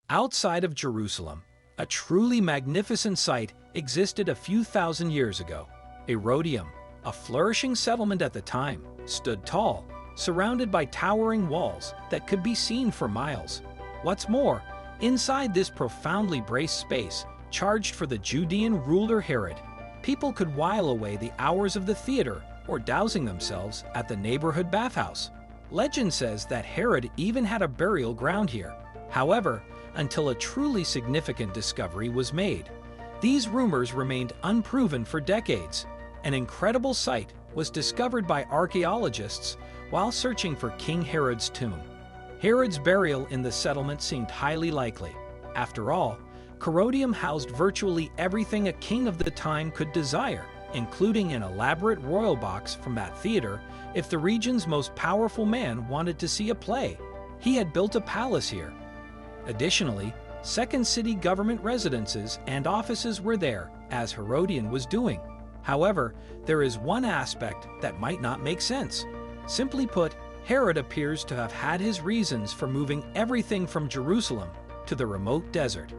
Outside of Jerusalem, a truly magnificent site existed a few thousand years ago. Erodium, a flourishing settlement at the time, stood tall, surrounded by towering walls that could be seen for miles. What's more, inside this profoundly braced space, charged for the Judean ruler Herod, people could while away the hours of the theater or dousing themselves at the neighborhood bathhouse. Legend says that Herod even had a burial ground here. However, until a truly significant discovery was made, these rumors remained unproven for decades. An incredible site was discovered by archaeologists while searching for King Herod's tomb. Herod's burial in the settlement seemed highly likely. After all, corrodium housed virtually everything a king of the time could desire, including an elaborate royal box from that theater if the region's most powerful man wanted to see a play. He had built a palace here. Additionally, second city government residences and offices were there, as Herodion was doing. However, there is one aspect that might not make sense. Simply put, Herod appears to have had his reasons for moving everything from Jerusalem to the remote desert.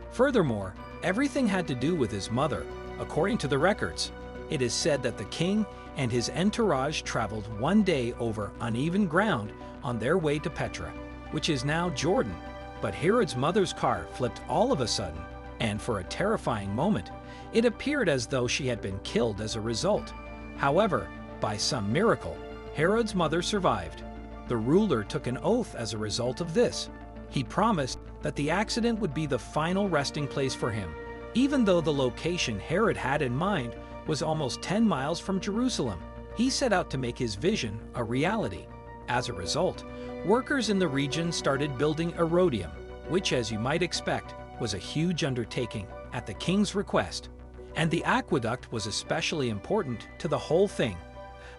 Furthermore, everything had to do with his mother, according to the records. It is said that the king and his entourage traveled one day over uneven ground on their way to Petra, which is now Jordan. But Herod's mother's car flipped all of a sudden, and for a terrifying moment, it appeared as though she had been killed as a result. However, by some miracle, Herod's mother survived. The ruler took an oath as a result of this. He promised that the accident would be the final resting place for him, even though the location Herod had in mind was almost 10 miles from Jerusalem. He set out to make his vision a reality. As a result, workers in the region started building Erodium, which, as you might expect, was a huge undertaking at the king's request. And the aqueduct was especially important to the whole thing,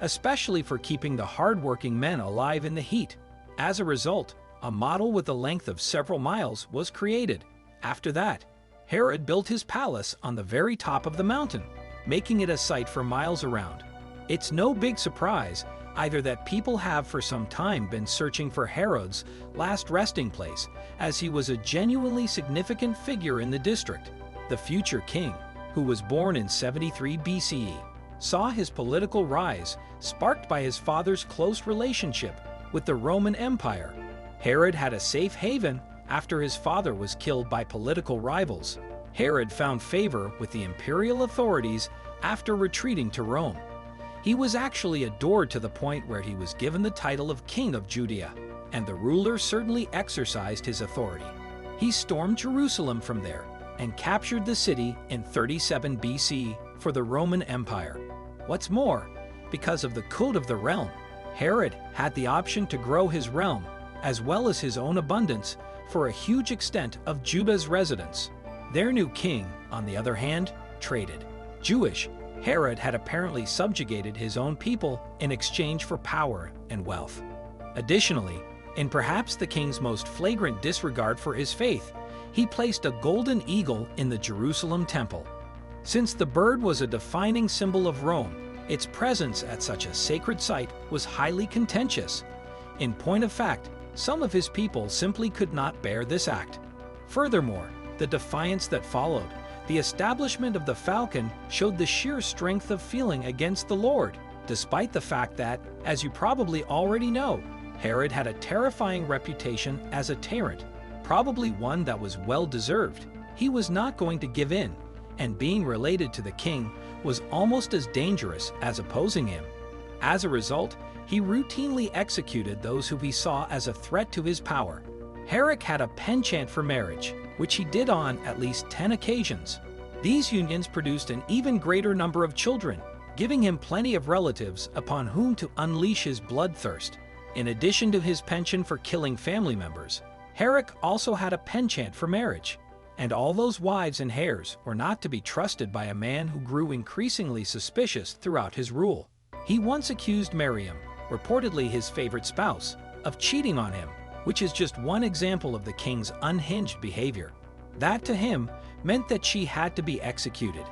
especially for keeping the hard-working men alive in the heat. As a result, a model with a length of several miles was created. After that, Herod built his palace on the very top of the mountain, making it a sight for miles around. It's no big surprise either that people have for some time been searching for Herod's last resting place, as he was a genuinely significant figure in the district. The future king, who was born in 73 BCE, saw his political rise sparked by his father's close relationship with the Roman Empire. Herod had a safe haven after his father was killed by political rivals. Herod found favor with the imperial authorities after retreating to Rome. He was actually adored to the point where he was given the title of King of Judea, and the ruler certainly exercised his authority. He stormed Jerusalem from there and captured the city in 37 BC for the Roman Empire. What's more, because of the code of the realm, Herod had the option to grow his realm, as well as his own abundance, for a huge extent of Judah's residents. Their new king, on the other hand, traded. Jewish, Herod had apparently subjugated his own people in exchange for power and wealth. Additionally, in perhaps the king's most flagrant disregard for his faith, he placed a golden eagle in the Jerusalem temple. Since the bird was a defining symbol of Rome, its presence at such a sacred site was highly contentious. In point of fact, some of his people simply could not bear this act. Furthermore, the defiance that followed, the establishment of the falcon, showed the sheer strength of feeling against the Lord, despite the fact that, as you probably already know, Herod had a terrifying reputation as a tyrant, probably one that was well-deserved. He was not going to give in, and being related to the king was almost as dangerous as opposing him. As a result, he routinely executed those who he saw as a threat to his power. Herod had a penchant for marriage, which he did on at least 10 occasions. These unions produced an even greater number of children, giving him plenty of relatives upon whom to unleash his bloodthirst. In addition to his penchant for killing family members, Herod also had a penchant for marriage, and all those wives and heirs were not to be trusted by a man who grew increasingly suspicious throughout his rule. He once accused Miriam, reportedly his favorite spouse, of cheating on him, which is just one example of the king's unhinged behavior. That to him meant that she had to be executed.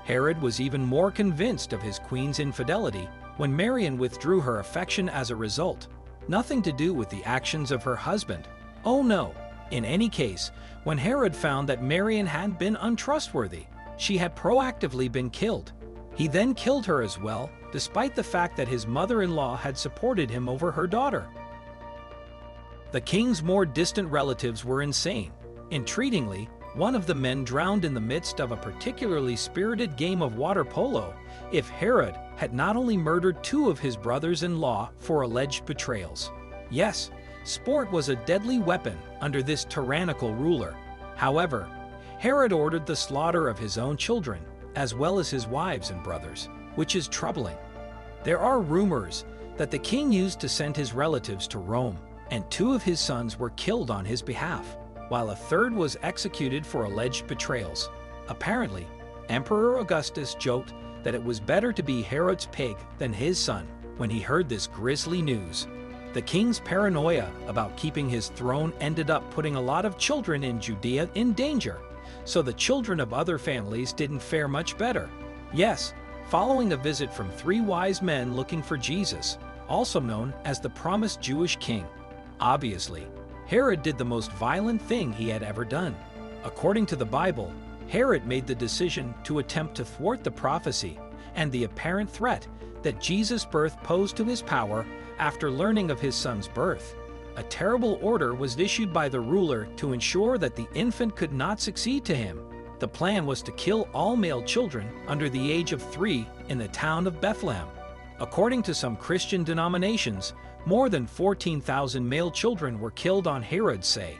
Herod was even more convinced of his queen's infidelity when Miriam withdrew her affection as a result. Nothing to do with the actions of her husband. Oh no, In any case, when Herod found that Marian had been untrustworthy, she had proactively been killed. He then killed her as well, despite the fact that his mother-in-law had supported him over her daughter. The king's more distant relatives were insane. Intriguingly, one of the men drowned in the midst of a particularly spirited game of water polo. If Herod had not only murdered 2 of his brothers-in-law for alleged betrayals. Yes, sport was a deadly weapon under this tyrannical ruler. However, Herod ordered the slaughter of his own children, as well as his wives and brothers, which is troubling. There are rumors that the king used to send his relatives to Rome, and 2 of his sons were killed on his behalf, while a 3rd was executed for alleged betrayals. Apparently, Emperor Augustus joked that it was better to be Herod's pig than his son when he heard this grisly news. The king's paranoia about keeping his throne ended up putting a lot of children in Judea in danger, so the children of other families didn't fare much better. Yes, following a visit from 3 wise men looking for Jesus, also known as the promised Jewish king. Obviously, Herod did the most violent thing he had ever done. According to the Bible, Herod made the decision to attempt to thwart the prophecy and the apparent threat that Jesus' birth posed to his power after learning of his son's birth. A terrible order was issued by the ruler to ensure that the infant could not succeed to him. The plan was to kill all male children under the age of 3 in the town of Bethlehem. According to some Christian denominations, more than 14,000 male children were killed on Herod's say.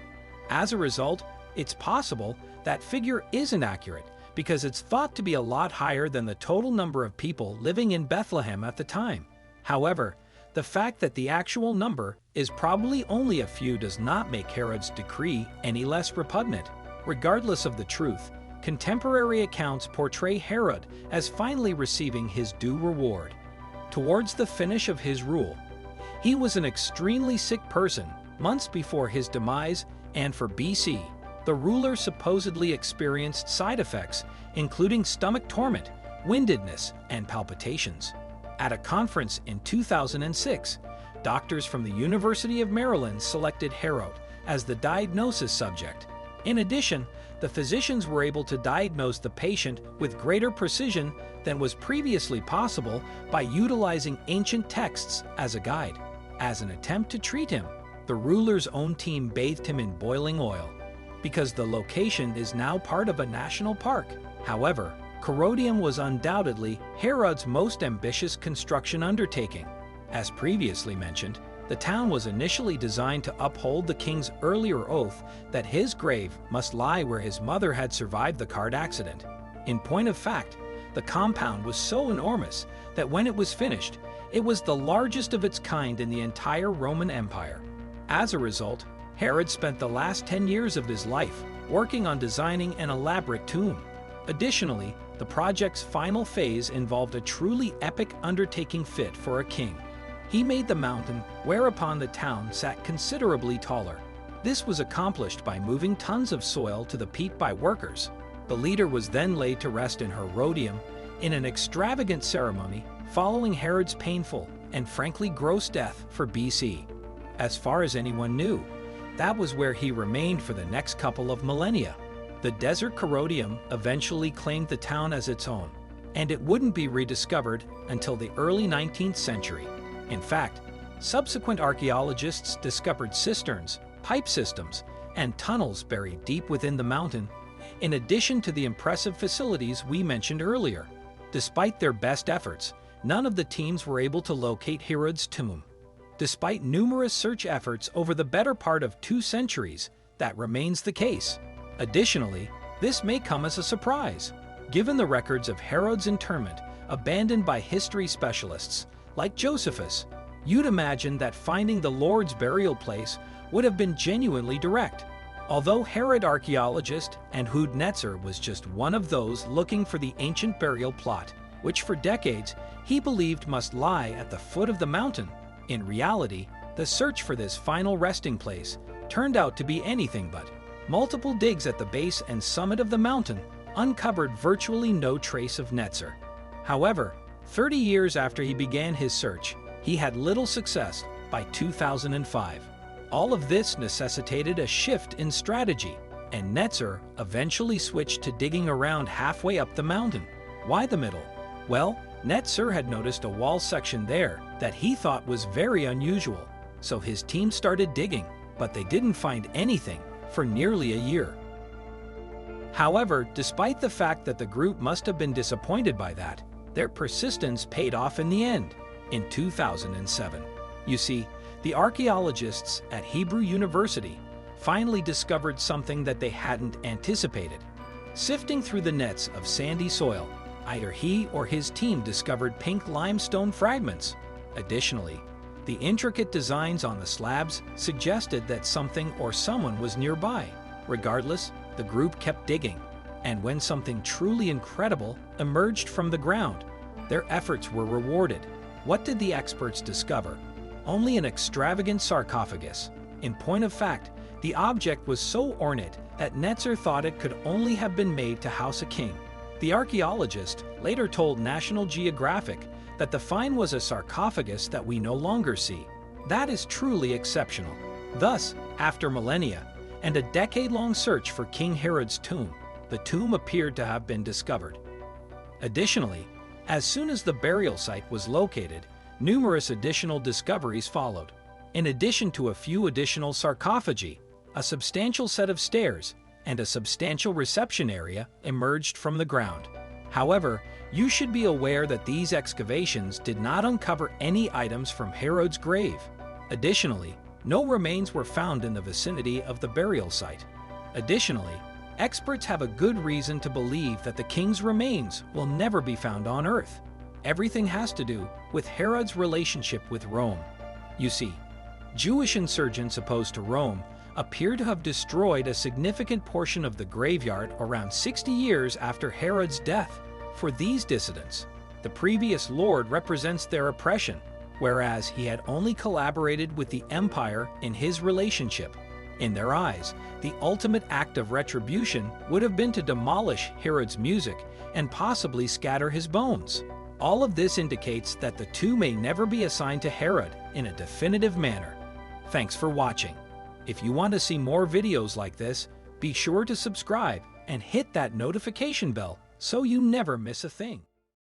As a result, it's possible that figure isn't accurate because it's thought to be a lot higher than the total number of people living in Bethlehem at the time. However, the fact that the actual number is probably only a few does not make Herod's decree any less repugnant. Regardless of the truth, contemporary accounts portray Herod as finally receiving his due reward. Towards the finish of his rule, he was an extremely sick person months before his demise, and for BC, the ruler supposedly experienced side effects, including stomach torment, windedness, and palpitations. At a conference in 2006, doctors from the University of Maryland selected Herod as the diagnosis subject. In addition, the physicians were able to diagnose the patient with greater precision than was previously possible by utilizing ancient texts as a guide. As an attempt to treat him, the ruler's own team bathed him in boiling oil, because the location is now part of a national park. However, corrodium was undoubtedly Herod's most ambitious construction undertaking. As previously mentioned, the town was initially designed to uphold the king's earlier oath that his grave must lie where his mother had survived the car accident. In point of fact, the compound was so enormous that when it was finished, it was the largest of its kind in the entire Roman Empire. As a result, Herod spent the last 10 years of his life working on designing an elaborate tomb. Additionally, the project's final phase involved a truly epic undertaking fit for a king. He made the mountain whereupon the town sat considerably taller. This was accomplished by moving tons of soil to the peak by workers. The leader was then laid to rest in herodium in an extravagant ceremony following Herod's painful and frankly gross death for BC. As far as anyone knew, that was where he remained for the next couple of millennia. The desert corrodium eventually claimed the town as its own, and it wouldn't be rediscovered until the early 19th century. In fact, subsequent archaeologists discovered cisterns, pipe systems, and tunnels buried deep within the mountain, in addition to the impressive facilities we mentioned earlier. Despite their best efforts, none of the teams were able to locate Herod's tomb. Despite numerous search efforts over the better part of 2 centuries, that remains the case. Additionally, this may come as a surprise, given the records of Herod's interment abandoned by history specialists like Josephus. You'd imagine that finding the Lord's burial place would have been genuinely direct. Although Herod archaeologist and Ehud Netzer was just one of those looking for the ancient burial plot, which for decades he believed must lie at the foot of the mountain. In reality, the search for this final resting place turned out to be anything but. Multiple digs at the base and summit of the mountain uncovered virtually no trace of Netzer. However, 30 years after he began his search, he had little success by 2005. All of this necessitated a shift in strategy, and Netzer eventually switched to digging around halfway up the mountain. Why the middle? Well, Netzer had noticed a wall section there that he thought was very unusual, so his team started digging, but they didn't find anything for nearly a year. However, despite the fact that the group must have been disappointed by that, their persistence paid off in the end, in 2007. You see, the archaeologists at Hebrew University finally discovered something that they hadn't anticipated. Sifting through the nets of sandy soil, either he or his team discovered pink limestone fragments. Additionally, the intricate designs on the slabs suggested that something or someone was nearby. Regardless, the group kept digging, and when something truly incredible emerged from the ground, their efforts were rewarded. What did the experts discover? Only an extravagant sarcophagus. In point of fact, the object was so ornate that Netzer thought it could only have been made to house a king. The archaeologist later told National Geographic that the find was a sarcophagus that we no longer see. That is truly exceptional. Thus, after millennia and a decade-long search for King Herod's tomb, the tomb appeared to have been discovered. Additionally, as soon as the burial site was located, numerous additional discoveries followed. In addition to a few additional sarcophagi, a substantial set of stairs and a substantial reception area emerged from the ground. However, you should be aware that these excavations did not uncover any items from Herod's grave. Additionally, no remains were found in the vicinity of the burial site. Additionally, experts have a good reason to believe that the king's remains will never be found on Earth. Everything has to do with Herod's relationship with Rome. You see, Jewish insurgents opposed to Rome appear to have destroyed a significant portion of the graveyard around 60 years after Herod's death. For these dissidents, the previous lord represents their oppression, whereas he had only collaborated with the empire in his relationship. In their eyes, the ultimate act of retribution would have been to demolish Herod's music and possibly scatter his bones. All of this indicates that the two may never be assigned to Herod in a definitive manner. Thanks for watching. If you want to see more videos like this, be sure to subscribe and hit that notification bell so you never miss a thing.